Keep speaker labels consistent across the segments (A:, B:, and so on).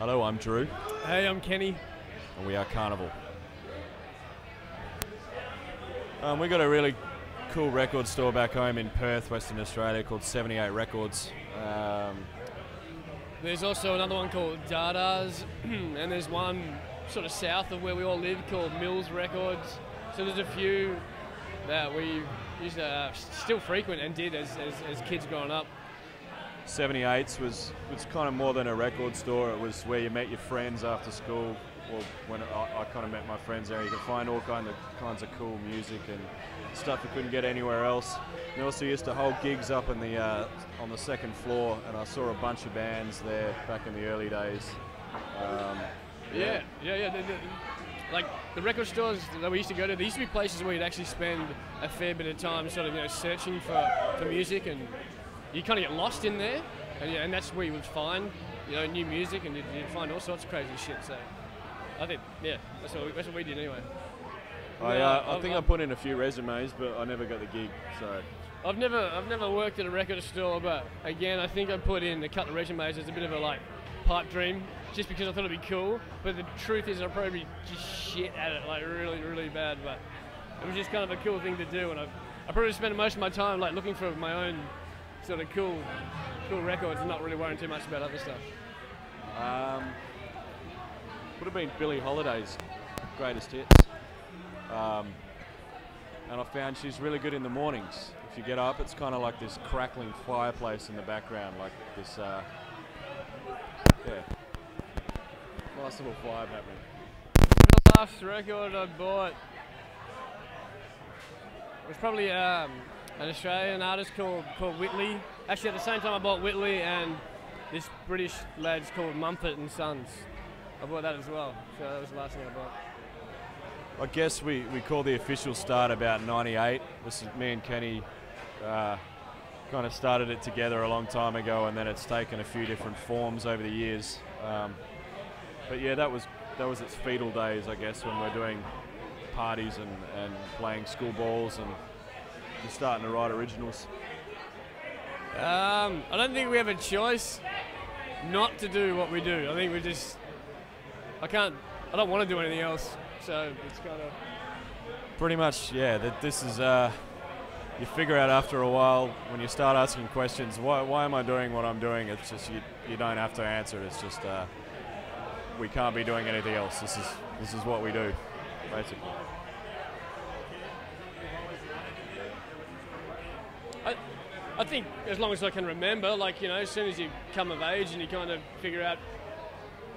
A: Hello, I'm Drew.
B: Hey, I'm Kenny.
A: And we are Karnivool. We got a really cool record store back home in Perth, Western Australia, called 78 Records.
B: There's also another one called Dada's, and there's one sort of south of where we all live called Mills Records. So there's a few that we used to still frequent and did as kids growing up.
A: 78's was kind of more than a record store. It was where you met your friends after school, or when I kind of met my friends there. You could find all kinds of cool music and stuff you couldn't get anywhere else. We also used to hold gigs up in the on the second floor, and I saw a bunch of bands there back in the early days.
B: Yeah. Like the record stores that we used to go to, there used to be places where you'd actually spend a fair bit of time sort of searching for music, and you kind of get lost in there, and that's where you would find new music, and you'd find all sorts of crazy shit. So I think that's what we did anyway.
A: I think I put in a few resumes, but I never got the gig. So
B: I've never worked at a record store, but again, I think I put in a couple of resumes as a bit of a pipe dream, just because I thought it'd be cool. But the truth is, I'd probably be just shit at it, really, really bad. But it was just kind of a cool thing to do, and I probably spent most of my time looking for my own sort of cool records and not really worrying too much about other stuff.
A: Would have been Billie Holiday's greatest hits. And I found she's really good in the mornings. If you get up, it's kind of like this crackling fireplace in the background, like this, nice little vibe happening.
B: The last record I bought was probably an Australian artist called Whitley. Actually, at the same time I bought Whitley and this British lad's called Mumford and Sons. I bought that as well, so that was the last thing I bought.
A: I guess we call the official start about 98. This is me and Kenny kind of started it together a long time ago, and then it's taken a few different forms over the years. But yeah, that was its fetal days, I guess, when we're doing parties and playing school balls and just starting to write originals.
B: I don't think we have a choice not to do what we do. I think I don't want to do anything else. So it's kind of
A: pretty much, yeah. This is you figure out after a while when you start asking questions, why am I doing what I'm doing? It's just you don't have to answer it. It's just we can't be doing anything else. This is what we do, basically.
B: I think as long as I can remember, as soon as you come of age and you kind of figure out,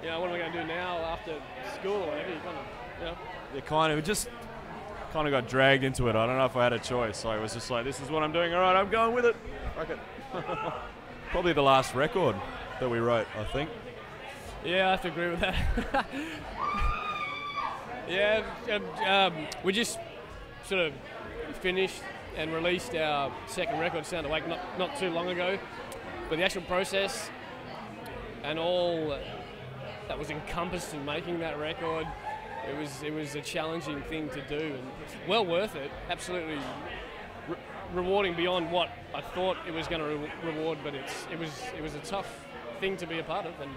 B: what am I going to do now after school or whatever, you kind of.
A: You just got dragged into it. I don't know if I had a choice. So it was just like, this is what I'm doing. All right, I'm going with it. Fuck it. Probably the last record that we wrote, I think.
B: Yeah, I have to agree with that. We just sort of finished and released our second record, Sound Awake, not too long ago. But the actual process and all that was encompassed in making that record, it was a challenging thing to do, and well worth it. Absolutely rewarding beyond what I thought it was going to reward. But it was a tough thing to be a part of, and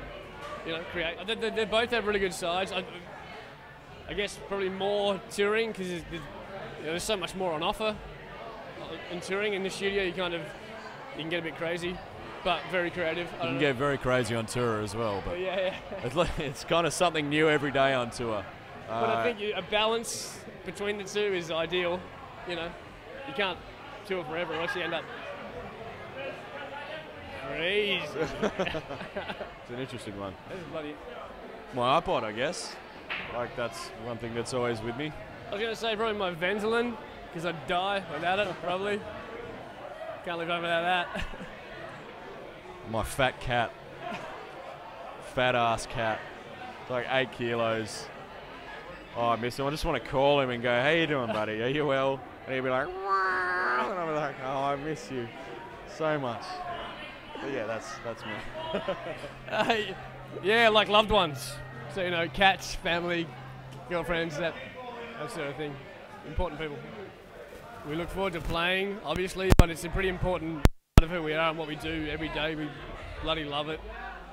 B: create. They both have really good sides. I guess probably more touring because there's so much more on offer in touring. In the studio, you can get a bit crazy, but very creative.
A: You can get very crazy on tour as well, but
B: yeah.
A: It's kind of something new every day on tour.
B: But I think a balance between the two is ideal. You can't tour forever, or else you end up crazy.
A: It's an interesting one.
B: This is bloody.
A: My iPod, I guess. That's one thing that's always with me.
B: I was going to say probably my Ventolin, because I'd die without it, probably. Can't live without that.
A: My fat cat. Fat ass cat. It's like 8 kilos. Oh, I miss him. I just want to call him and go, how you doing, buddy? Are you well? And he'll be like, wah! And I'm like, oh, I miss you so much. But yeah, that's me.
B: Yeah, like loved ones. So, cats, family, girlfriends, that sort of thing. Important people. We look forward to playing, obviously, but it's a pretty important part of who we are and what we do every day. We bloody love it.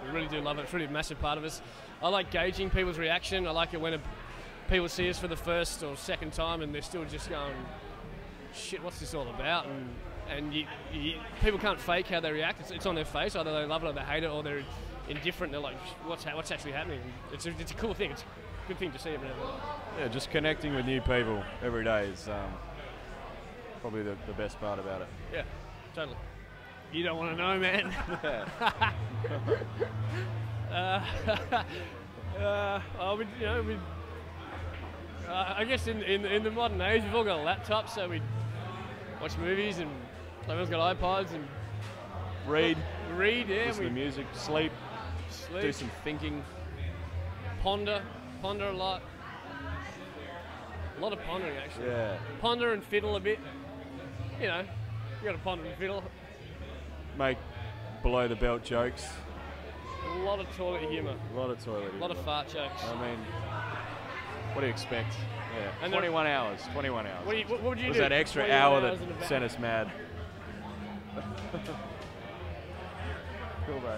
B: We really do love it. It's really a massive part of us. I like gauging people's reaction. I like it when people see us for the first or second time and they're still just going, shit, what's this all about? And people can't fake how they react. It's on their face. Either they love it or they hate it, or they're indifferent. They're like, what's actually happening? It's a cool thing. It's a good thing to see every now and then.
A: Yeah, just connecting with new people every day is probably the best part about it.
B: Yeah, totally. You don't want to know, man. I guess in the modern age, we've all got laptops, so we watch movies, and everyone's got iPods and
A: Read,
B: yeah.
A: listen to music, sleep, do some thinking.
B: Ponder a lot. A lot of pondering, actually.
A: Yeah.
B: Ponder and fiddle a bit. You know, you got to ponder and fiddle.
A: Make below the belt jokes.
B: A lot of toilet humour.
A: A lot of toilet
B: A lot of fart jokes.
A: I mean, what do you expect? Yeah.
B: And
A: 21 hours. 21 hours.
B: What would you do?
A: Was that extra
B: 21
A: hour
B: hours
A: that sent us mad? Cool, bro.